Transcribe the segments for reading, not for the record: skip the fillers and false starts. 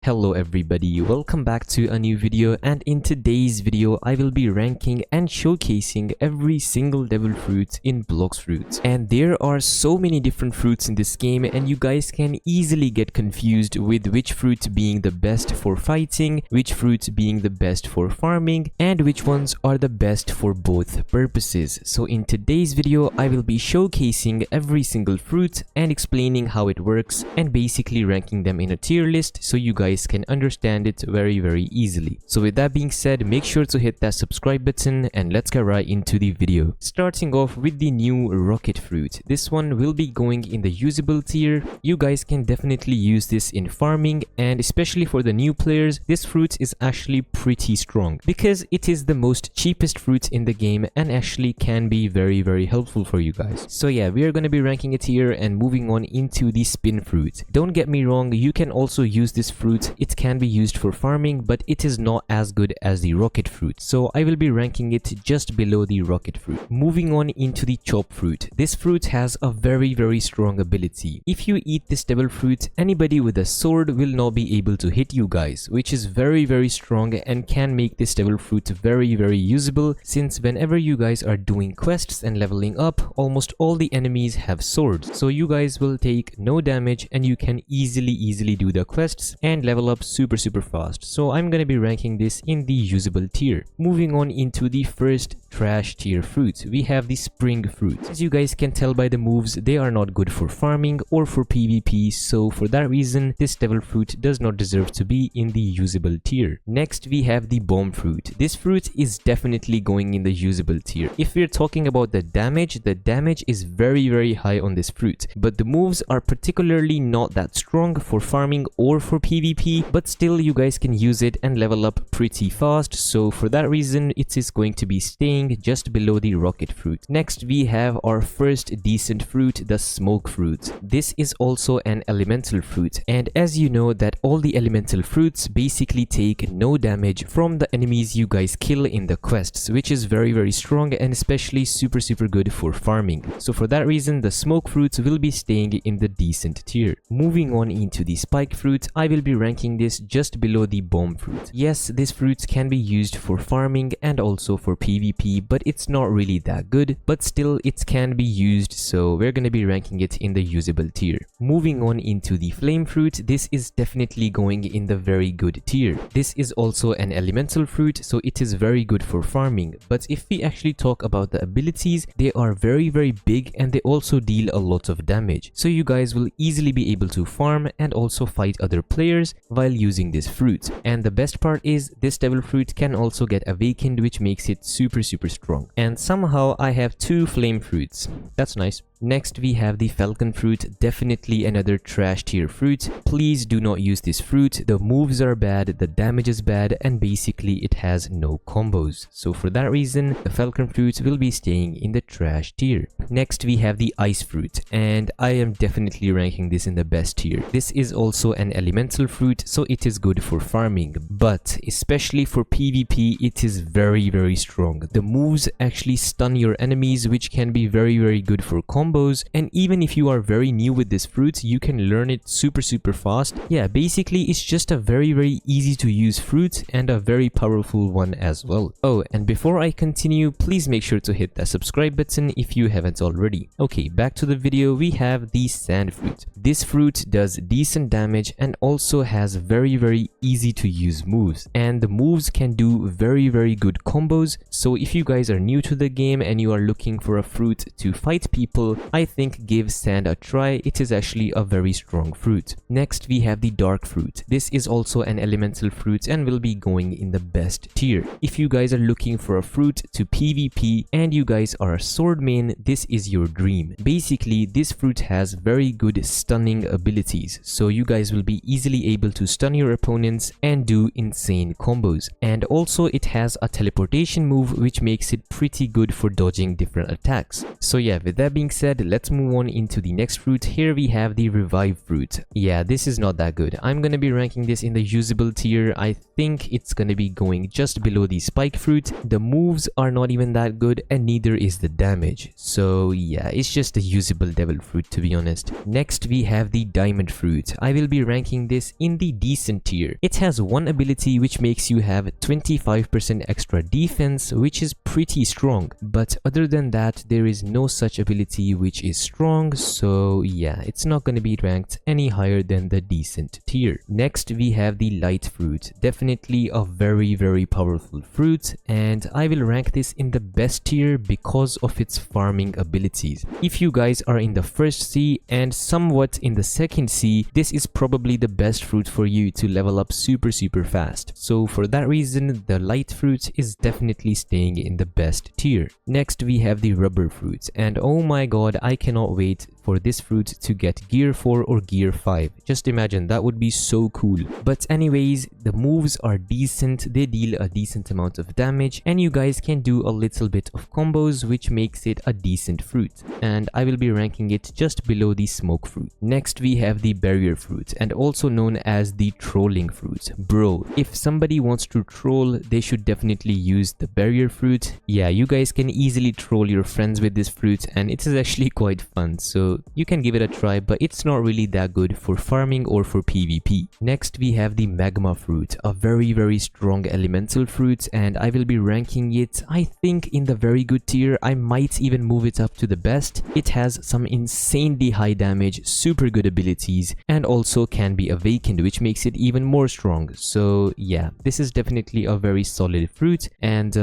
Hello everybody, welcome back to a new video, and in today's video I will be ranking and showcasing every single devil fruit in Blox fruits. And there are so many different fruits in this game and you guys can easily get confused with which fruit being the best for fighting, which fruit being the best for farming, and which ones are the best for both purposes. So in today's video I will be showcasing every single fruit and explaining how it works and basically ranking them in a tier list so you guys can understand it very easily. So with that being said, make sure to hit that subscribe button and let's get right into the video. Starting off with the new rocket fruit. This one will be going in the usable tier. You guys can definitely use this in farming, and especially for the new players, this fruit is actually pretty strong because it is the most cheapest fruit in the game and actually can be very helpful for you guys. So yeah, we are going to be ranking it here and moving on into the spin fruit. Don't get me wrong, you can also use this fruit. It can be used for farming, but it is not as good as the rocket fruit, so I will be ranking it just below the rocket fruit. Moving on into the chop fruit. This fruit has a very strong ability. If you eat this devil fruit, anybody with a sword will not be able to hit you guys, which is very strong and can make this devil fruit very usable, since whenever you guys are doing quests and leveling up, almost all the enemies have swords, so you guys will take no damage and you can easily do the quests and level up super fast. So I'm gonna be ranking this in the usable tier. Moving on into the first trash tier fruit, we have the spring fruit. As you guys can tell by the moves, they are not good for farming or for PvP, so for that reason this devil fruit does not deserve to be in the usable tier. Next we have the bomb fruit. This fruit is definitely going in the usable tier. If we're talking about the damage is very high on this fruit, but the moves are particularly not that strong for farming or for PvP, but still you guys can use it and level up pretty fast, so for that reason it is going to be staying just below the rocket fruit. Next we have our first decent fruit, the smoke fruit. This is also an elemental fruit, and as you know that all the elemental fruits basically take no damage from the enemies you guys kill in the quests, which is very strong and especially super good for farming. So for that reason the smoke fruit will be staying in the decent tier. Moving on into the spike fruit, I will be ranking this just below the bomb fruit. Yes, this fruit can be used for farming and also for PvP, but it's not really that good, but still it can be used, so we're gonna be ranking it in the usable tier. Moving on into the flame fruit, this is definitely going in the very good tier. This is also an elemental fruit, so it is very good for farming, but if we actually talk about the abilities, they are very big and they also deal a lot of damage, so you guys will easily be able to farm and also fight other players while using this fruit. And the best part is this devil fruit can also get awakened, which makes it super strong. And somehow I have two flame fruits. That's nice. Next we have the falcon fruit, definitely another trash tier fruit. Please do not use this fruit. The moves are bad, the damage is bad, and basically it has no combos. So for that reason the falcon fruit will be staying in the trash tier. Next we have the ice fruit, and I am definitely ranking this in the best tier. This is also an elemental fruit, so it is good for farming, but especially for PvP it is very strong. The moves actually stun your enemies, which can be very good for combos, and even if you are very new with this fruit you can learn it super fast. Yeah, basically it's just a very easy to use fruit and a very powerful one as well. Oh, and before I continue, please make sure to hit that subscribe button if you haven't already. Okay, back to the video. We have the sand fruit. This fruit does decent damage and also has very easy to use moves, and the moves can do very good combos. So if you guys are new to the game and you are looking for a fruit to fight people, I think give sand a try. It is actually a very strong fruit. Next we have the dark fruit. This is also an elemental fruit and will be going in the best tier. If you guys are looking for a fruit to PvP and you guys are a sword main, this is your dream. Basically this fruit has very good stunning abilities, so you guys will be easily able to stun your opponents and do insane combos. And also it has a teleportation move which makes it pretty good for dodging different attacks. So yeah, with that being said, said, let's move on into the next fruit. Here we have the revive fruit. Yeah, this is not that good. I'm gonna be ranking this in the usable tier. I think it's gonna be going just below the spike fruit. The moves are not even that good, and neither is the damage. So yeah, it's just a usable devil fruit, to be honest. Next we have the diamond fruit. I will be ranking this in the decent tier. It has one ability which makes you have 25% extra defense, which is pretty strong, but other than that there is no such ability which is strong, so yeah, it's not going to be ranked any higher than the decent tier. Next we have the light fruit. Definitely a very powerful fruit, and I will rank this in the best tier because of its farming abilities. If you guys are in the first sea and somewhat in the second sea, this is probably the best fruit for you to level up super fast. So for that reason, the light fruit is definitely staying in the best tier. Next we have the rubber fruit, and oh my god, I cannot wait for this fruit to get gear 4 or gear 5. Just imagine, that would be so cool. But anyways, the moves are decent, they deal a decent amount of damage, and you guys can do a little bit of combos, which makes it a decent fruit, and I will be ranking it just below the smoke fruit. Next we have the barrier fruit, and also known as the trolling fruit. Bro, if somebody wants to troll, they should definitely use the barrier fruit. Yeah, you guys can easily troll your friends with this fruit, and it is actually quite fun, so you can give it a try, but it's not really that good for farming or for PvP. Next we have the magma fruit, a very strong elemental fruit, and I will be ranking it, I think, in the very good tier. I might even move it up to the best. It has some insanely high damage, super good abilities, and also can be awakened, which makes it even more strong. So yeah, this is definitely a very solid fruit, and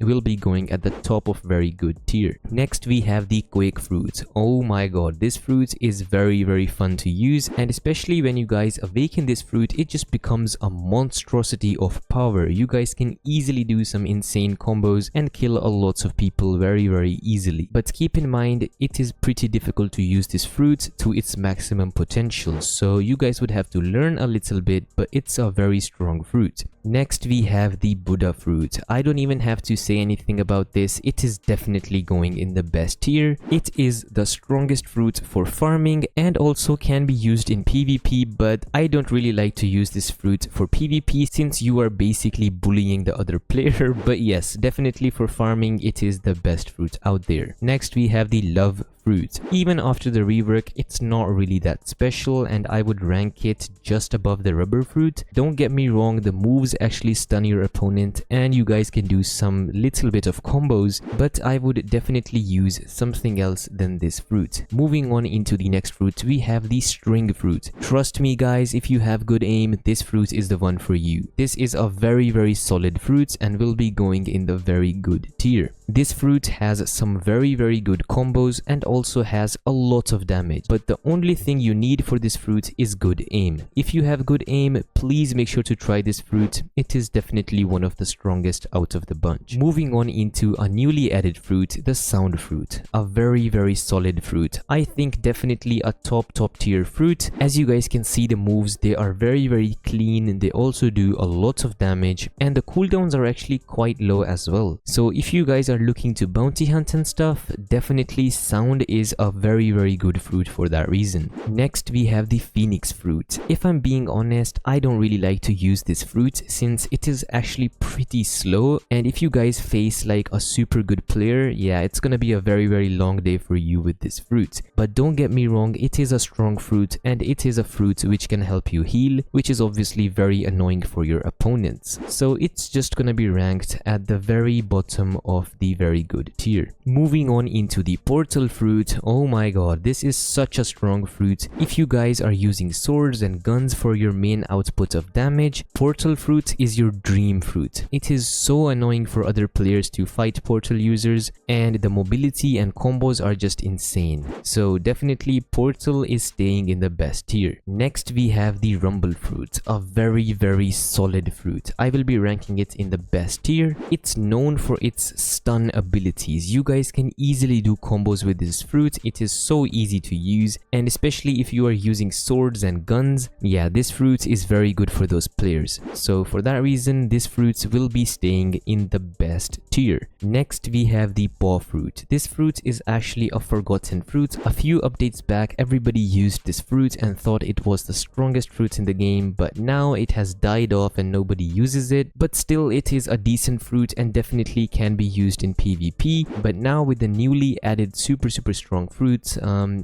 will be going at the top of very good tier. Next we have the quake fruit. Oh my god, this fruit is very fun to use, and especially when you guys awaken this fruit, it just becomes a monstrosity of power. You guys can easily do some insane combos and kill a lot of people very easily. But keep in mind, it is pretty difficult to use this fruit to its maximum potential, so you guys would have to learn a little bit, but it's a very strong fruit. Next we have the Buddha fruit. I don't even have to say anything about this. It is definitely going in the best tier. It is the strongest fruit for farming and also can be used in PvP, but I don't really like to use this fruit for PvP since you are basically bullying the other player. But yes, definitely for farming it is the best fruit out there. Next we have the love fruit. Even after the rework, it's not really that special, and I would rank it just above the rubber fruit. Don't get me wrong, the moves actually stun your opponent and you guys can do some little bit of combos, but I would definitely use something else than this fruit. Moving on into the next fruit, we have the string fruit. Trust me guys, if you have good aim, this fruit is the one for you. This is a very solid fruit and will be going in the very good tier. This fruit has some very good combos and also has a lot of damage, but the only thing you need for this fruit is good aim. If you have good aim, please make sure to try this fruit. It is definitely one of the strongest out of the bunch. Moving on into a newly added fruit, the sound fruit. A very solid fruit. I think definitely a top tier fruit. As you guys can see, the moves, they are very clean. They also do a lot of damage, and the cooldowns are actually quite low as well. So if you guys are looking to bounty hunt and stuff, definitely sound is a very good fruit for that reason. Next we have the phoenix fruit. If I'm being honest, I don't really like to use this fruit since it is actually pretty slow, and if you guys face like a super good player, yeah, it's gonna be a very long day for you with this fruit. But don't get me wrong, it is a strong fruit and it is a fruit which can help you heal, which is obviously very annoying for your opponents. So it's just gonna be ranked at the very bottom of the very good tier. Moving on into the portal fruit. Oh my god, this is such a strong fruit. If you guys are using swords and guns for your main output of damage, portal fruit is your dream fruit. It is so annoying for other players to fight portal users, and the mobility and combos are just insane. So definitely portal is staying in the best tier. Next we have the rumble fruit, a very solid fruit. I will be ranking it in the best tier. It's known for its stun abilities. You guys can easily do combos with this fruit, it is so easy to use, and especially if you are using swords and guns, yeah, this fruit is very good for those players. So for that reason, this fruit will be staying in the best tier. Next we have the paw fruit. This fruit is actually a forgotten fruit. A few updates back, everybody used this fruit and thought it was the strongest fruit in the game, but now it has died off and nobody uses it. But still, it is a decent fruit and definitely can be used in PvP. But now with the newly added super strong fruits,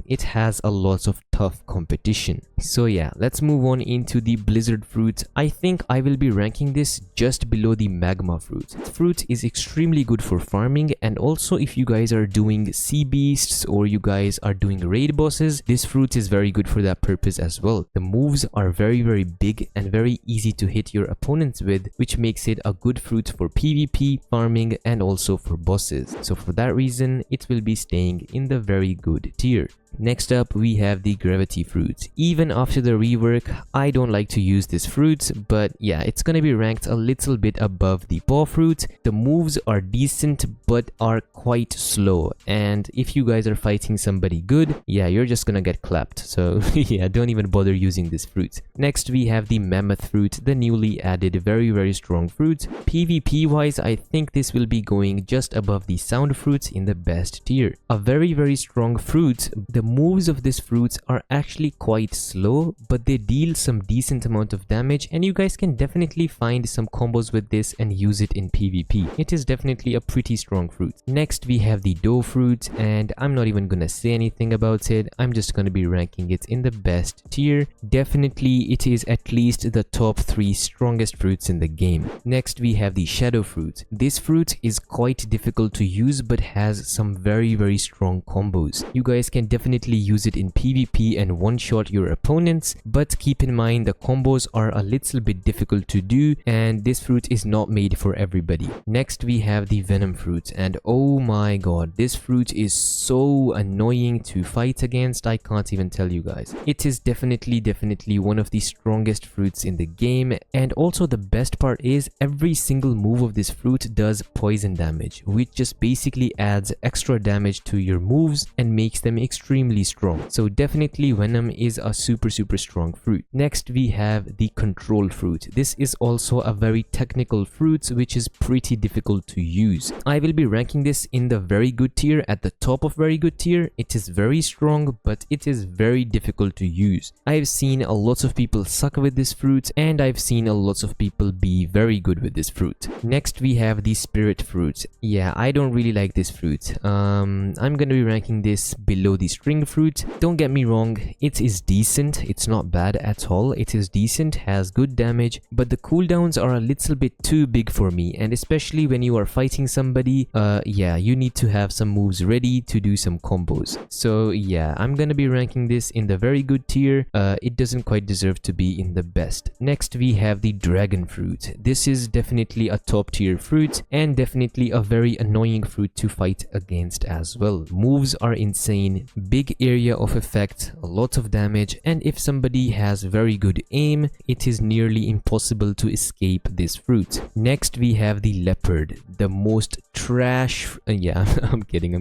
it has a lot of tough competition. So yeah, let's move on into the blizzard fruit. I think I will be ranking this just below the magma fruit. The fruit is extremely good for farming, and also if you guys are doing sea beasts or you guys are doing raid bosses, this fruit is very good for that purpose as well. The moves are very big and very easy to hit your opponents with, which makes it a good fruit for PvP, farming, and also for bosses. So for that reason, it will be staying in the very good tier. Next up, we have the gravity fruit. Even after the rework, I don't like to use this fruit, but yeah, it's gonna be ranked a little bit above the paw fruit. The moves are decent but are quite slow, and if you guys are fighting somebody good, yeah, you're just gonna get clapped. So yeah, don't even bother using this fruit. Next we have the mammoth fruit, the newly added very strong fruit. PvP wise, I think this will be going just above the sound fruits in the best tier. A very strong fruit. The moves of this fruit are actually quite slow, but they deal some decent amount of damage, and you guys can definitely find some combos with this and use it in PvP. It is definitely a pretty strong fruit. Next we have the dough fruit, and I'm not even gonna say anything about it. I'm just gonna be ranking it in the best tier. Definitely it is at least the top 3 strongest fruits in the game. Next we have the shadow fruit. This fruit is quite difficult to use but has some very strong combos. You guys can definitely use it in PvP and one-shot your opponents, but keep in mind the combos are a little bit difficult to do, and this fruit is not made for everybody. Next we have the venom fruit, and oh my god, this fruit is so annoying to fight against. I can't even tell you guys. It is definitely one of the strongest fruits in the game, and also the best part is every single move of this fruit does poison damage, which just basically adds extra damage to your moves and makes them extremely strong. So definitely venom is a super strong fruit. Next we have the control fruit. This is also a very technical fruit which is pretty difficult to use. I will be ranking this in the very good tier, at the top of very good tier. It is very strong, but it is very difficult to use. I've seen a lot of people suck with this fruit, and I've seen a lot of people be very good with this fruit. Next we have the spirit fruit. Yeah, I don't really like this fruit. I'm gonna be ranking this below the string fruit. Don't get me wrong, it is decent. It's not bad at all. It is decent, has good damage, but the cooldowns are a little bit too big for me, and especially when you are fighting somebody, yeah, you need to have some moves ready to do some combos. So yeah, I'm gonna be ranking this in the very good tier. It doesn't quite deserve to be in the best. Next we have the dragon fruit. This is definitely a top tier fruit, and definitely a very annoying fruit to fight against as well. Moves are insane, big area of effect, a lot of damage, and if somebody has very good aim, it is nearly impossible to escape this fruit. Next we have the leopard, the most trash, yeah, I'm kidding.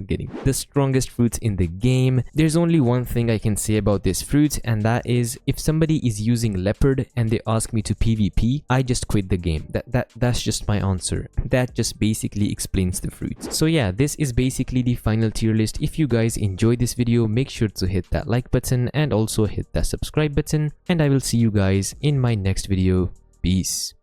The strongest fruit in the game. There's only one thing I can say about this fruit, and that is if somebody is using leopard and they ask me to PvP, I just quit the game. That's just my answer. That just basically explains the fruit. So yeah, this is basically the final tier list. If you guys enjoyed this video, make sure to hit that like button and also hit that subscribe button, and I will see you guys in my next video. Peace.